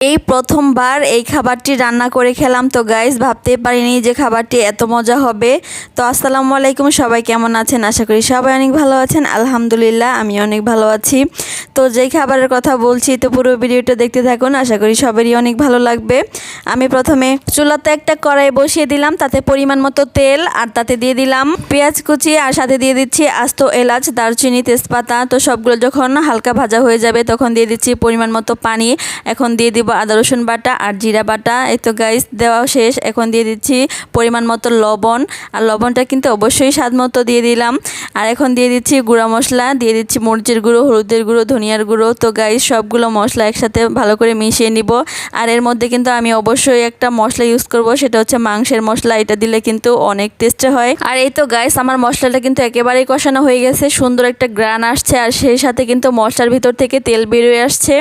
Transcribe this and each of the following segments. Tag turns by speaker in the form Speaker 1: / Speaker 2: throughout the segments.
Speaker 1: এই প্রথমবার এই খাবারটি রান্না করে খেলাম। তো গাইস ভাবতে পারিনি যে খাবারটি এত মজা হবে। তো আসসালামু আলাইকুম, সবাই কেমন আছেন? আশা করি সবাই অনেক ভালো আছেন। আলহামদুলিল্লাহ আমি অনেক ভালো আছি। তো যেই খাবারের কথা বলছি তো পুরো ভিডিওটা দেখতে থাকুন, আশা করি সবারই অনেক ভালো লাগবে। আমি প্রথমে চুলাতে একটা কড়াই বসিয়ে দিলাম, তাতে পরিমাণ মতো তেল আর তাতে দিয়ে দিলাম পেঁয়াজ কুচি আর সাথে দিয়ে দিচ্ছি আস্ত এলাচ, দারচিনি, তেজপাতা। তো সবগুলো যখন হালকা ভাজা হয়ে যাবে তখন দিয়ে দিচ্ছি পরিমাণ মতো পানি। এখন দিয়ে দিব আদা রসুন বাটা আর জিরা বাটা। এই তো গাইস দেওয়া শেষ। এখন দিয়ে দিচ্ছি পরিমাণ মতো লবণ, আর লবণটা কিন্তু অবশ্যই স্বাদ মতো দিয়ে দিলাম। আর এখন দিয়ে দিচ্ছি গুঁড়া মশলা, দিয়ে দিচ্ছি মরিচের গুঁড়ো, হলুদের গুঁড়ো, ধনিয়ার গুঁড়ো। তো গাইস সবগুলো মশলা একসাথে ভালো করে মিশিয়ে নিব। আর এর মধ্যে কিন্তু আমি অবশ্যই একটা মশলা ইউজ করব, সেটা হচ্ছে মাংসের মশলা। এটা দিলে কিন্তু অনেক টেস্টি হয়। আর এই তো গাইস আমার মশলাটা কিন্তু একেবারেই কষানো হয়ে গেছে, সুন্দর একটা গ্রান আসছে আর সেই সাথে কিন্তু মশলার ভিতর থেকে তেল বেরিয়ে আসছে।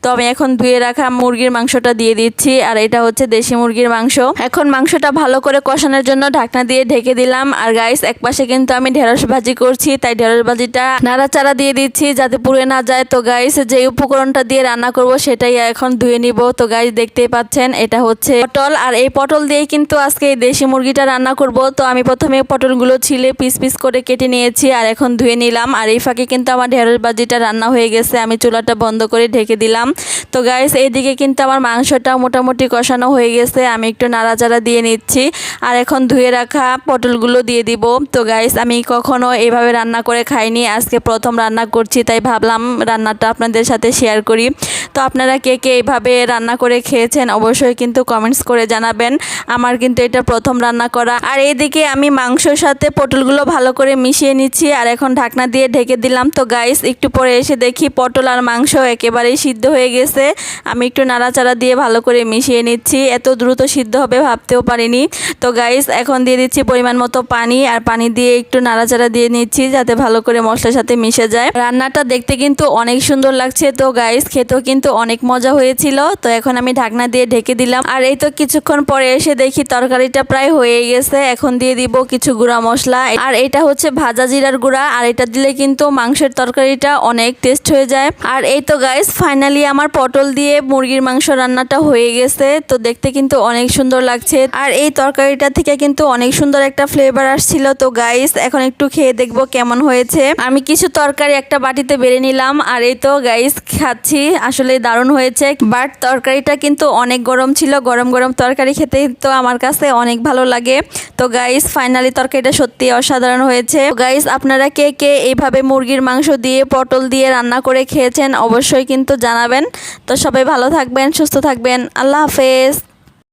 Speaker 1: তো আমি এখন ধুয়ে রাখা মুরগির মাংসটা দিয়ে দিচ্ছি, আর এটা হচ্ছে দেশি মুরগির মাংস। এখন মাংসটা ভালো করে কষানোর জন্য ঢাকনা দিয়ে ঢেকে দিলাম। আর গাইস একপাশে কিন্তু আমি ঢেঁড়স ভাজি করছি, তাই ঢেঁড়স ভাজিটা নাড়াচাড়া দিয়ে দিচ্ছি যাতে পুড়ে না যায়। তো গাইস যে উপকরণটা দিয়ে রান্না করব সেটাই এখন ধুয়ে নিব। তো গাইস দেখতেই পাচ্ছেন এটা হচ্ছে পটল, আর এই পটল দিয়েই কিন্তু আজকে এই দেশি মুরগিটা রান্না করব। তো আমি প্রথমে পটলগুলো ছিলে পিস পিস করে কেটে নিয়েছি আর এখন ধুয়ে নিলাম। আর এই ফাঁকে কিন্তু আমার ঢেঁড়স ভাজিটা রান্না হয়ে গেছে, আমি চুলাটা বন্ধ করে ঢেকে দিলাম। তো গাইস এইদিকে কিন্তু আমার মাংসটা মোটামুটি কষানো হয়ে গেছে, আমি একটু নাড়াচাড়া দিয়ে নিচ্ছি। আর এখন ধুয়ে রাখা পটলগুলো দিয়ে দিব। তো গাইস আমি কখনো এইভাবে রান্না করে খাইনি, আজকে প্রথম রান্না করছি, তাই ভাবলাম রান্নাটা আপনাদের সাথে শেয়ার করি। তো আপনারা কে কে এইভাবে রান্না করে খেয়েছেন অবশ্যই কিন্তু কমেন্টস করে জানাবেন। আমার কিন্তু এটা প্রথম রান্না করা। আর এইদিকে আমি মাংসর সাথে পটলগুলো ভালো করে মিশিয়ে নিচ্ছি আর এখন ঢাকনা দিয়ে ঢেকে দিলাম। তো গাইস একটু পরে এসে দেখি পটল আর মাংস একেবারেই সিদ্ধ হয়ে গেছে। আমি একটু নাড়াচাড়া দিয়ে ভালো করে মিশিয়ে নিচ্ছি, এত দ্রুত সিদ্ধ হবে ভাবতেও পারিনি। তো গাইস এখন দিয়ে দিচ্ছি পরিমাণ মতো পানি, আর পানি দিয়ে একটু নাড়াচাড়া দিয়ে নিচ্ছি যাতে ভালো করে মশলার সাথে মিশে যায়। রান্নাটা দেখতে কিন্তু অনেক সুন্দর লাগছে। তো গাইস খেতেও কিন্তু অনেক মজা হয়েছিল। তো এখন আমি ঢাকনা দিয়ে ঢেকে দিলাম। আর এই তো কিছুক্ষণ পরে এসে দেখি তরকারিটা প্রায় হয়ে গেছে। এখন দিয়ে দিব কিছু গুঁড়া মশলা, আর এটা হচ্ছে ভাজা জিরার গুঁড়া, আর এটা দিলে কিন্তু মাংসের তরকারিটা অনেক টেস্ট হয়ে যায়। আর এই তো গাইস ফাইনালি আমার পটল দিয়ে মুরগির মাংস রান্নাটা হয়ে গেছে। তো দেখতে কিন্তু অনেক সুন্দর লাগছে, আর এই তরকারিটা থেকে কিন্তু অনেক সুন্দর একটা ফ্লেভার আসছিল। তো গাইস এখন একটু খেয়ে দেখবো কেমন হয়েছে। আমি কিছু তরকারি একটা বাটিতে বেড়ে নিলাম, আর এই তো গাইস খাচ্ছি, আসলে দারুণ হয়েছে। বাট তরকারিটা কিন্তু অনেক গরম ছিল, গরম গরম তরকারি খেতে তো আমার কাছে অনেক ভালো লাগে। তো গাইস ফাইনালি তরকারিটা সত্যি অসাধারণ হয়েছে। গাইস আপনারা কে কে এইভাবে মুরগির মাংস দিয়ে পটল দিয়ে রান্না করে খেয়েছেন অবশ্যই কিন্তু জানাবেন। তো সবাই ভালো থাকবেন, সুস্থ থাকবেন, আল্লাহ হাফেজ।